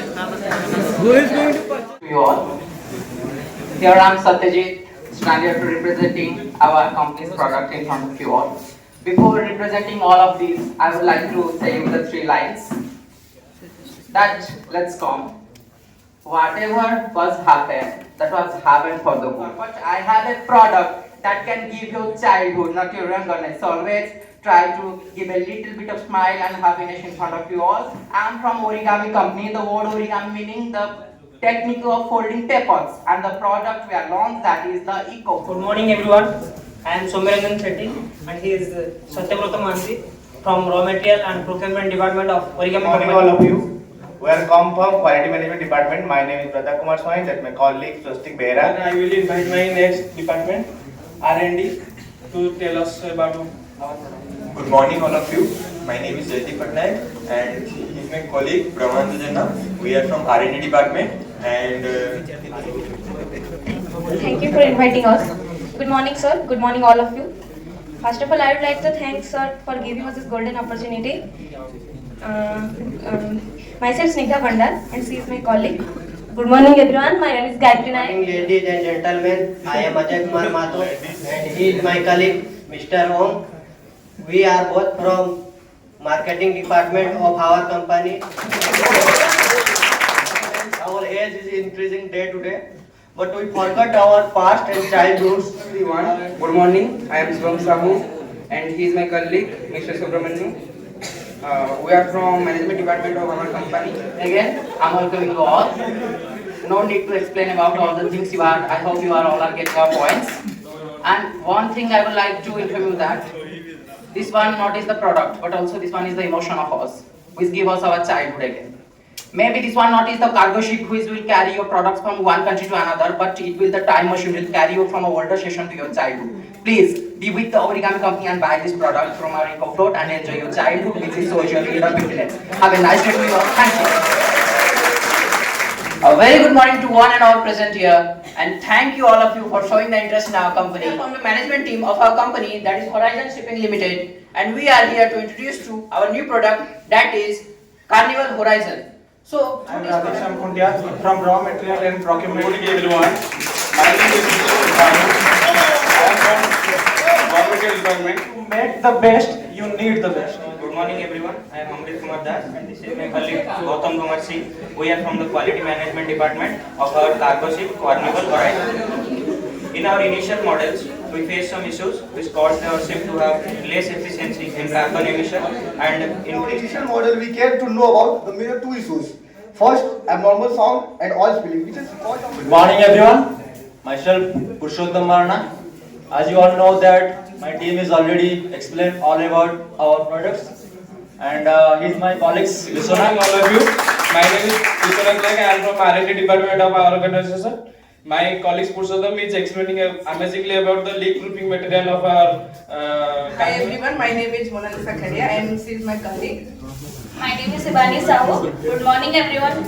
Who is going to purchase? You all. Here I am Satyajit, standing here representing our company's product in front of you all. Before representing all of these, I would like to say the three lines that let's come. Whatever was happened, that was happened for the good. But I have a product that can give you childhood, not your youngness. Always try to give a little bit of smile and happiness in front of you all. I am from Origami Company. The word origami meaning the technique of folding papers, and the product we are launched that is the Eco. Good morning everyone. I am Somiranjan Shetty and he is Satyavrata Mansi from Raw Material and Procurement Department of Origami Good morning Company. all of you. We are come from Quality Management Department. My name is Pratap Kumar Swami. That's my colleague Swastik Behra. And I will invite my next department, R&D, to tell us about our product. Good morning all of you. My name is Jaydeep Patnaik and he is my colleague Brahmananda Janna. We are from R&D department and Thank you for inviting us. Good morning, sir. Good morning, all of you. First of all, I would like to thank sir for giving us this golden opportunity. Myself Snigdha Bandar and she is my colleague. Good morning, everyone. My name is Gayatri Naik. Good morning, ladies and gentlemen. I am Ajay Kumar Mato and he is my colleague, Mr. Om. We are both from marketing department of our company. Our age is increasing day to day, but we forgot our past and childhoods. Everyone, good morning. I am Shivam Sahu and he is my colleague, Mr. Subramanian. We are from management department of our company. Again, I'm welcoming you all. No need to explain about all the things you are. I hope you are all are getting our points. And one thing I would like to inform you that this one not is the product, but also this one is the emotion of us, which give us our childhood again. Maybe this one not is the cargo ship which will carry your products from one country to another, but it will the time machine will carry you from a older session to your childhood. Please be with the Origami Company and buy this product from our EcoFloat and enjoy your childhood, which is socially in a business. Have a nice day to you all. Thank you. A very good morning to one and all present here, and thank you all of you for showing the interest in our company. We are from the management team of our company, that is Horizon Shipping Limited, and we are here to introduce to our new product, that is Carnival Horizon. So, I am Rajesh Amkuntia from Raw Material and Procurement. Good morning everyone. My name is Mr. Subramanian. I am from Raw Material Department. To make the best, you need the best. Good morning everyone. I am Amrit Kumar Das and this is my colleague Gautam Kumar Singh. We are from the Quality Management Department of our cargo ship Carnival Horizon. In our initial models, we faced some issues which caused our ship to have less efficiency in carbon emission and In our initial model, we came to know about the major two issues. First, abnormal sound and oil spilling, which is caused of. Good morning everyone. Myself Purushottam Marana. As you all know that my team is already explained all about our products and he's my colleagues Good morning all of you. My name is Vishwanath Naik. I am from R&D department of our organization. My colleague Purushottam is explaining amazingly about the leak proofing material of our Hi everyone, my name is Mona Lisa Khadia and she is my colleague. My name is Sibani Sahu. Good morning, everyone.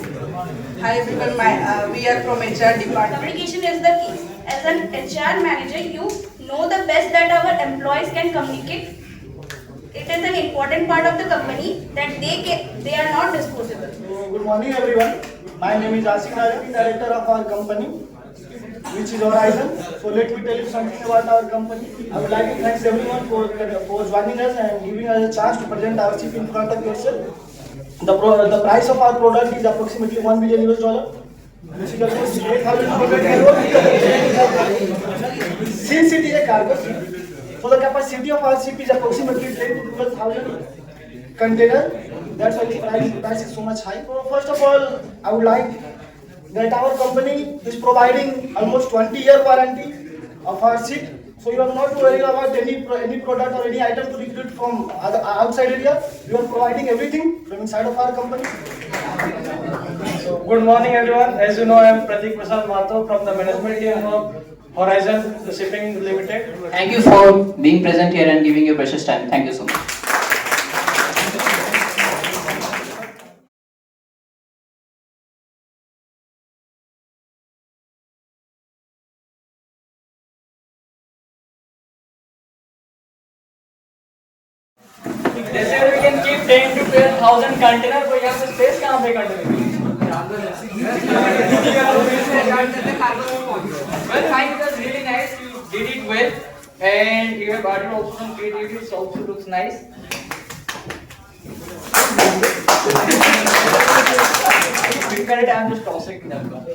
Hi everyone, we are from HR department. Communication is the key. As an HR manager, you know the best that our employees can communicate. It is an important part of the company that they are not disposable. Good morning, everyone. My name is Asik Raja, director of our company, which is Horizon. So let me tell you something about our company. I would like to thank everyone for joining us and giving us a chance to present our ship in front of yourself. The price of our product is approximately $1 billion US, which is almost 8,000 since it is a cargo ship. So the capacity of our ship is approximately 10 to 12,000 container. That's why the price is so much high. So first of all, I would like that our company is providing almost 20-year warranty of our ship. So you are not worried about any product or any item to recruit from outside area. You are providing everything from inside of our company. So, good morning everyone. As you know, I am Pratik Prasad Mato from the management team of Horizon Shipping Limited. Thank you for being present here and giving your precious time. Thank you so much. They said we can keep 10 to 12,000 containers, but यहाँ पे space कहाँ पे container? Well, fine, it was really nice. You did it well, and you have added also some creativity. It also looks nice. Prepared, I'm just tossing that one.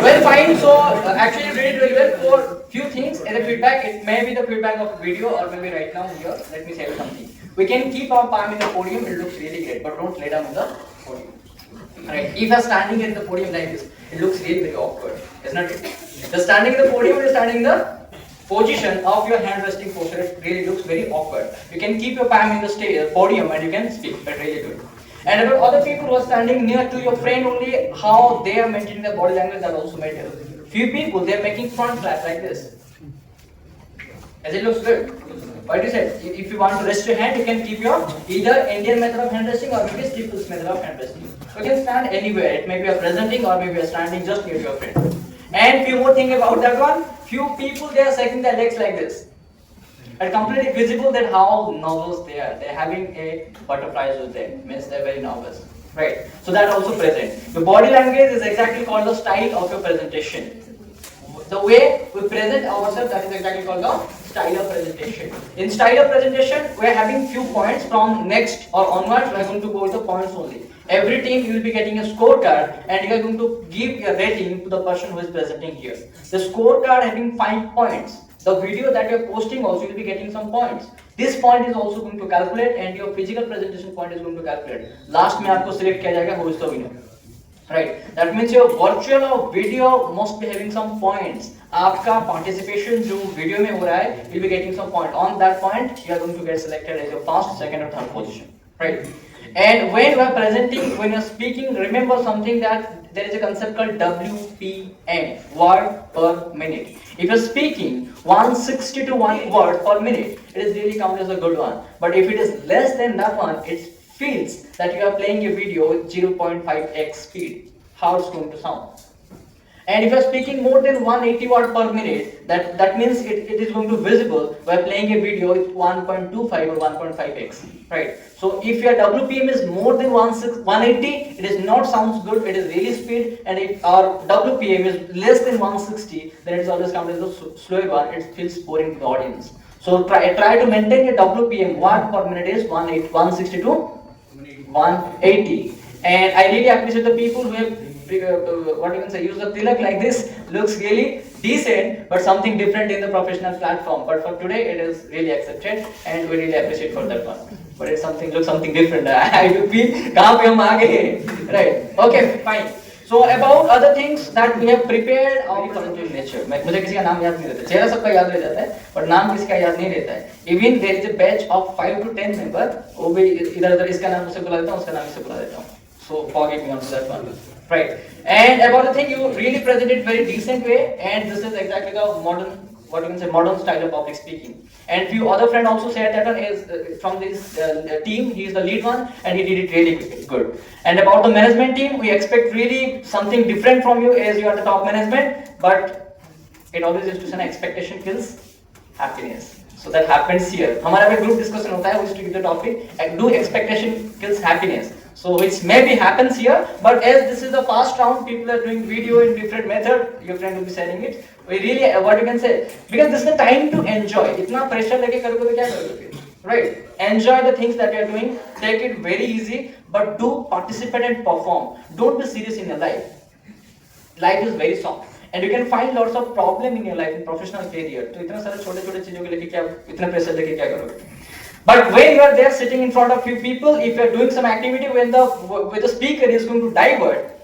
Well, fine. So actually, you did it very well for few things. As a feedback, it may be the feedback of video, or maybe right now here. Let me say something. We can keep our palm in the podium. It looks really great, but don't lay down in the podium. Right? If you're standing in the podium like this, it looks really very awkward, isn't it? The standing in the podium is standing in the position of your hand resting posture. It really looks very awkward. You can keep your palm in the podium and you can speak. But really good. And about other people who are standing near to your friend only, how they are maintaining their body language, that also matters. Few people, they are making front flaps like this. As it looks good. What you said, if you want to rest your hand, you can keep your either Indian method of hand resting or maybe Steeples method of hand resting. You can stand anywhere. It may be a presenting or maybe a standing just near your friend. And few more things about that one. Few people, they are setting their legs like this. And completely visible that how nervous they are. They are having a butterflies with them. Means they are very nervous. Right. So that also present. The body language is exactly called the style of your presentation. The way we present ourselves, that is exactly called the style of presentation. In style of presentation, we are having few points. From next or onwards, we are going to go with the points only. Every team you will be getting a scorecard, and you are going to give your rating to the person who is presenting here. The scorecard having 5 points. The video that you are posting also, you will be getting some points. This point is also going to calculate, and your physical presentation point is going to calculate. Last में आपको select किया जाएगा who is the winner. Right. That means your virtual or video must be having some points. आपका participation जो video में हो रहा है, you'll be getting some point. On that point, you are going to get selected as your first, second, or third position. Right. And when you are presenting, when you are speaking, remember something that there is a concept called WPM, word per minute. If you are speaking 160 to 1 word per minute, it is really counted as a good one. But if it is less than that one, it feels that you are playing a video with 0.5x speed. How it's going to sound? And if you are speaking more than 180 word per minute, that means it is going to be visible by playing a video with 1.25 or 1.5x. Right. So if your WPM is more than 180, it is not sounds good. It is really speed. And if our WPM is less than 160, then it is always counted as a slow one. It feels boring to the audience. So try to maintain your WPM. Word per minute is 160 to 180. And I really appreciate the people who have what you can say, use the tilak like this. Looks really decent, but something different in the professional platform. But for today, it is really accepted, and we really appreciate for that one. But it's looks something different. I feel कहाँ पे हम आ गए, right? Okay, fine. So about other things that we have prepared our presentation nature. मुझे किसी का नाम याद नहीं रहता, चेहरा सबका याद रह जाता है, but नाम किसी का याद नहीं रहता है. Even there is a batch of 5 to 10 member. वो भी इधर इसका नाम उसे बुला देता हूँ, उसका नाम इसे बुला देता हूँ. So forgive me on that one. Right. And about the thing, you really presented very decent way, and this is exactly the modern, what you can say, modern style of public speaking. And few other friend also said that one is from this team, he is the lead one, and he did it really good. And about the management team, we expect really something different from you as you are the top management, but it always is to say expectation kills happiness. So that happens here. हमारा भी group discussion होता है, we stick to the topic, and do expectation kills happiness. So which maybe happens here, but as this is the first round, people are doing video in different method. Your friend will be sharing it. We really, what you can say, because this is the time to enjoy. इतना pressure लेके करोगे तो क्या करोगे? Right? Enjoy the things that you are doing. Take it very easy, but do participate and perform. Don't be serious in your life. Life is very soft. And you can find lots of problem in your life in professional career. तो इतना सारे छोटे-छोटे चीजों के लेके क्या, इतना pressure लेके क्या करोगे? But when you are there sitting in front of few people, if you are doing some activity when the speaker is going to divert,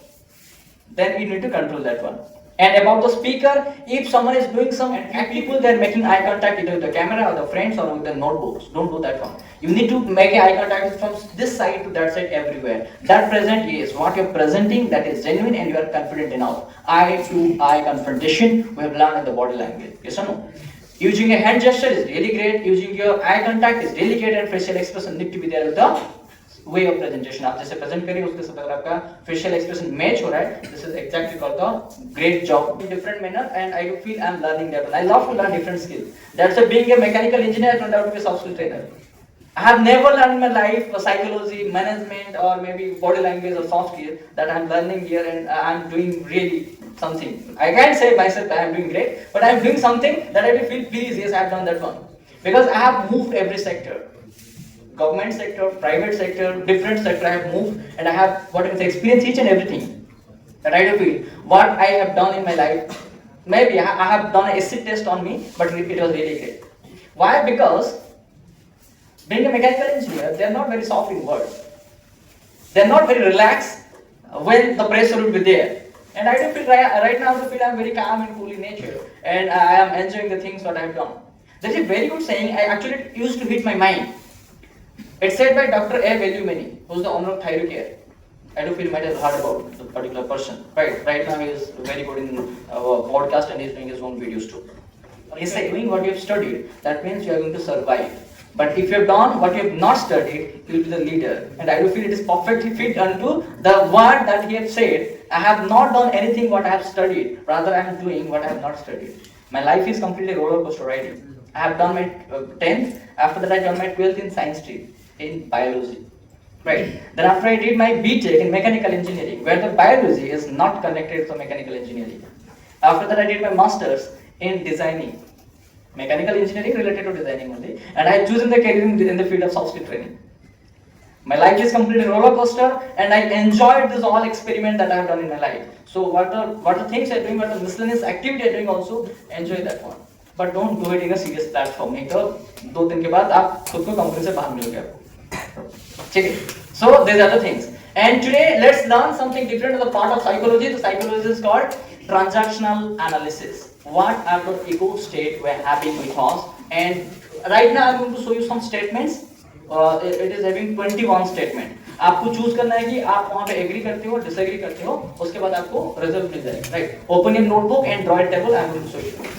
then you need to control that one. And about the speaker, if someone is doing some people, they are making eye contact either with the camera or the friends or with the notebooks. Don't do that one. You need to make eye contact from this side to that side everywhere. That present is what you are presenting, that is genuine and you are confident enough. Eye to eye confrontation, we have learned in the body language. Yes or no? Using a hand gesture is really great. Using your eye contact is really great, and facial expression need to be there with the way of presentation. आप जैसे present करिए उसके साथ अगर आपका facial expression match हो रहा है, this is exactly called the great job in different manner. And I do feel I am learning that. I love to learn different skills. That's why being a mechanical engineer I turned out to be a soft skill trainer. I have never learned in my life psychology, management, or maybe body language or soft skills that I am learning here, and I am doing really something. I can't say myself I am doing great, but I am doing something that I will feel pleased. Yes, I have done that one because I have moved every sector, government sector, private sector, different sector. I have moved, and I have what I can say experience each and everything. That I do feel what I have done in my life. Maybe I have done a acid test on me, but it was really great. Why? Because being a mechanical engineer, they are not very soft in words. They are not very relaxed when the pressure will be there. And I do feel right now, I am very calm and cool in nature, and I am enjoying the things what I have done. There is a very good saying. I actually it used to hit my mind. It's said by Dr. A. Velumani, who is the owner of Thyrocare. I do feel you might have heard about the particular person. Right now he is very good in podcast and he is doing his own videos too. He said, doing what you have studied, that means you are going to survive. But if you have done what you have not studied, you will be the leader. And I do feel it is perfectly fit unto the word that he has said. I have not done anything what I have studied. Rather, I am doing what I have not studied. My life is completely roller coaster riding. I have done my 10th. After that, I done my 12th in science stream, in biology. Right. Then after I did my BTech in mechanical engineering, where the biology is not connected to mechanical engineering. After that, I did my masters in designing. Mechanical engineering related to designing only, and I have chosen the career in the field of soft skill training. My life is completely roller coaster, and I enjoyed this all experiment that I have done in my life. So what the things I am doing, what the miscellaneous activity I am doing also, enjoy that one. But don't do it in a serious platform. नहीं तो 2 दिन के बाद आप खुद को company से बाहर मिलोगे आपको. ठीक है? So these are the things. And today let's learn something different of the part of psychology. The psychology is called transactional analysis. What are the ego state we are having with us? And right now I am going to show you some statements. It is having 21 statement. आपको choose करना है कि आप वहाँ पे agree करते हो, disagree करते हो, उसके बाद आपको रिजल्ट मिल जाएगा. Right. Open your notebook and draw a table. I am going to show you.